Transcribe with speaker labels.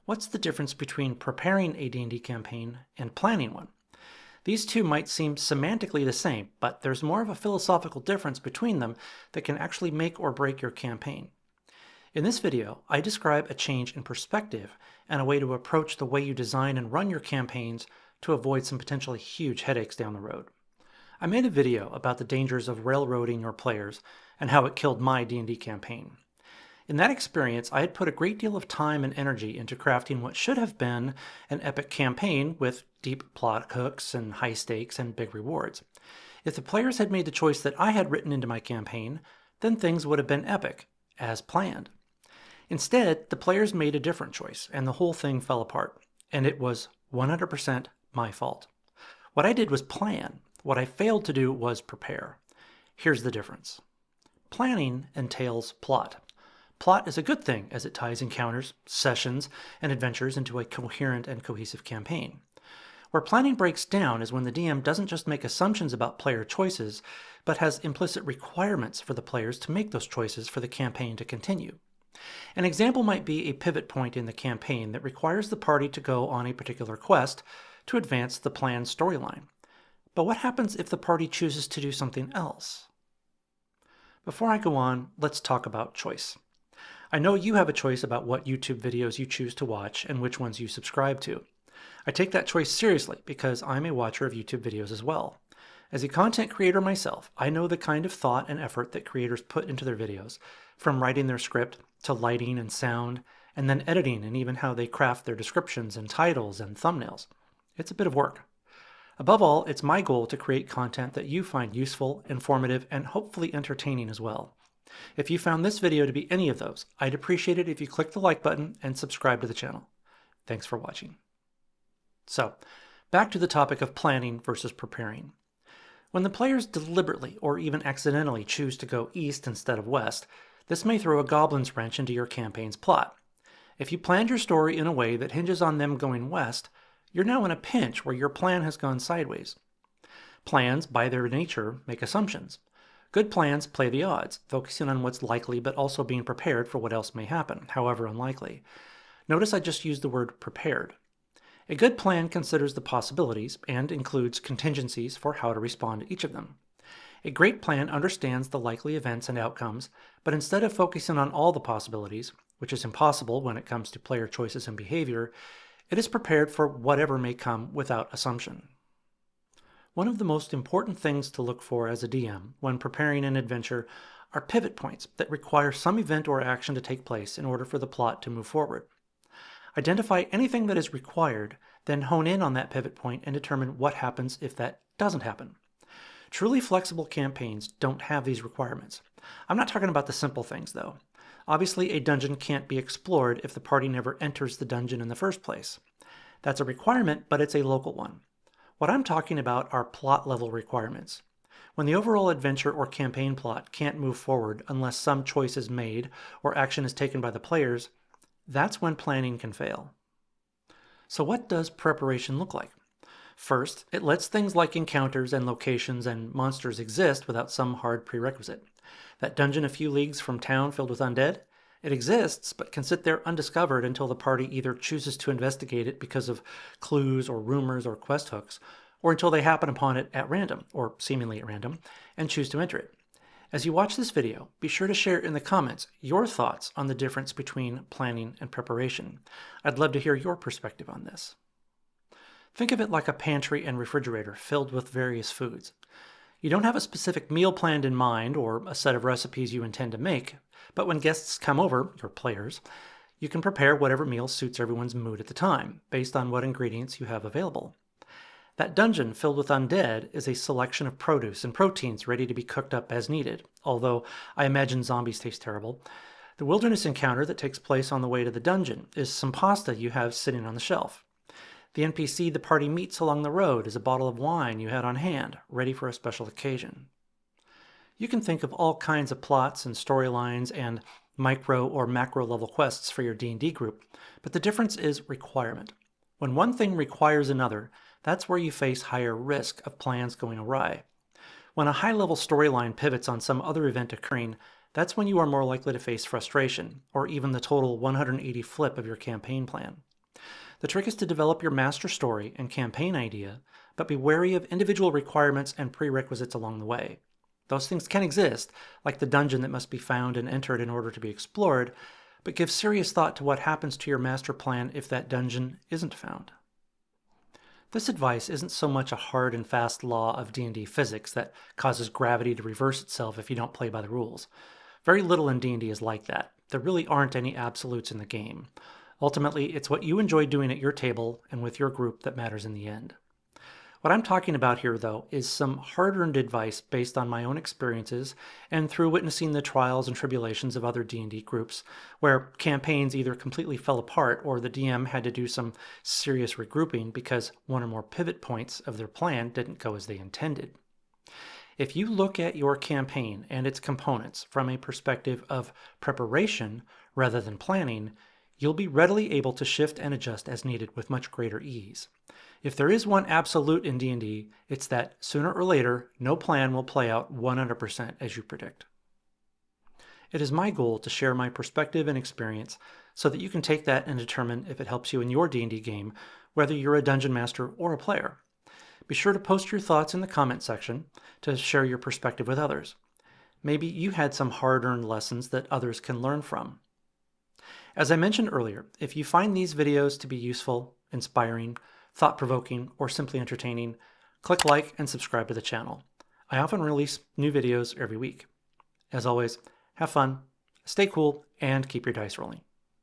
Speaker 1: What's the difference between preparing a D&D campaign and planning one? These two might seem semantically the same, but there's more of a philosophical difference between them that can actually make or break your campaign. In this video, I describe a change in perspective and a way to approach the way you design and run your campaigns to avoid some potentially huge headaches down the road. I made a video about the dangers of railroading your players and how it killed my D&D campaign. In that experience, I had put a great deal of time and energy into crafting what should have been an epic campaign with deep plot hooks and high stakes and big rewards. If the players had made the choice that I had written into my campaign, then things would have been epic, as planned. Instead, the players made a different choice, and the whole thing fell apart. And it was 100% my fault. What I did was plan. What I failed to do was prepare. Here's the difference. Planning entails plot. Plot is a good thing as it ties encounters, sessions, and adventures into a coherent and cohesive campaign. Where planning breaks down is when the DM doesn't just make assumptions about player choices, but has implicit requirements for the players to make those choices for the campaign to continue. An example might be a pivot point in the campaign that requires the party to go on a particular quest to advance the planned storyline. But what happens if the party chooses to do something else? Before I go on, let's talk about choice. I know you have a choice about what YouTube videos you choose to watch and which ones you subscribe to. I take that choice seriously because I'm a watcher of YouTube videos as well. As a content creator myself, I know the kind of thought and effort that creators put into their videos, from writing their script to lighting and sound, and then editing and even how they craft their descriptions and titles and thumbnails. It's a bit of work. Above all, it's my goal to create content that you find useful, informative, and hopefully entertaining as well. If you found this video to be any of those, I'd appreciate it if you click the like button and subscribe to the channel. Thanks for watching. So, back to the topic of planning versus preparing. When the players deliberately or even accidentally choose to go east instead of west, this may throw a goblin's wrench into your campaign's plot. If you planned your story in a way that hinges on them going west, you're now in a pinch where your plan has gone sideways. Plans, by their nature, make assumptions. Good plans play the odds, focusing on what's likely but also being prepared for what else may happen, however unlikely. Notice I just used the word prepared. A good plan considers the possibilities and includes contingencies for how to respond to each of them. A great plan understands the likely events and outcomes, but instead of focusing on all the possibilities, which is impossible when it comes to player choices and behavior, it is prepared for whatever may come without assumption. One of the most important things to look for as a DM when preparing an adventure are pivot points that require some event or action to take place in order for the plot to move forward. Identify anything that is required, then hone in on that pivot point and determine what happens if that doesn't happen. Truly flexible campaigns don't have these requirements. I'm not talking about the simple things, though. Obviously, a dungeon can't be explored if the party never enters the dungeon in the first place. That's a requirement, but it's a local one. What I'm talking about are plot-level requirements. When the overall adventure or campaign plot can't move forward unless some choice is made or action is taken by the players, that's when planning can fail. So what does preparation look like? First, it lets things like encounters and locations and monsters exist without some hard prerequisite. That dungeon a few leagues from town filled with undead? It exists, but can sit there undiscovered until the party either chooses to investigate it because of clues or rumors or quest hooks, or until they happen upon it at random, or seemingly at random, and choose to enter it. As you watch this video, be sure to share in the comments your thoughts on the difference between planning and preparation. I'd love to hear your perspective on this. Think of it like a pantry and refrigerator filled with various foods. You don't have a specific meal planned in mind or a set of recipes you intend to make, but when guests come over, your players, you can prepare whatever meal suits everyone's mood at the time, based on what ingredients you have available. That dungeon filled with undead is a selection of produce and proteins ready to be cooked up as needed, although I imagine zombies taste terrible. The wilderness encounter that takes place on the way to the dungeon is some pasta you have sitting on the shelf. The NPC the party meets along the road is a bottle of wine you had on hand, ready for a special occasion. You can think of all kinds of plots and storylines and micro or macro level quests for your D&D group, but the difference is requirement. When one thing requires another, that's where you face higher risk of plans going awry. When a high-level storyline pivots on some other event occurring, that's when you are more likely to face frustration, or even the total 180 flip of your campaign plan. The trick is to develop your master story and campaign idea, but be wary of individual requirements and prerequisites along the way. Those things can exist, like the dungeon that must be found and entered in order to be explored, but give serious thought to what happens to your master plan if that dungeon isn't found. This advice isn't so much a hard and fast law of D&D physics that causes gravity to reverse itself if you don't play by the rules. Very little in D&D is like that. There really aren't any absolutes in the game. Ultimately, it's what you enjoy doing at your table and with your group that matters in the end. What I'm talking about here, though, is some hard-earned advice based on my own experiences and through witnessing the trials and tribulations of other D&D groups, where campaigns either completely fell apart or the DM had to do some serious regrouping because one or more pivot points of their plan didn't go as they intended. If you look at your campaign and its components from a perspective of preparation rather than planning, you'll be readily able to shift and adjust as needed with much greater ease. If there is one absolute in D&D, it's that sooner or later, no plan will play out 100% as you predict. It is my goal to share my perspective and experience so that you can take that and determine if it helps you in your D&D game, whether you're a dungeon master or a player. Be sure to post your thoughts in the comment section to share your perspective with others. Maybe you had some hard-earned lessons that others can learn from. As I mentioned earlier, if you find these videos to be useful, inspiring, thought-provoking, or simply entertaining, click like and subscribe to the channel. I often release new videos every week. As always, have fun, stay cool, and keep your dice rolling.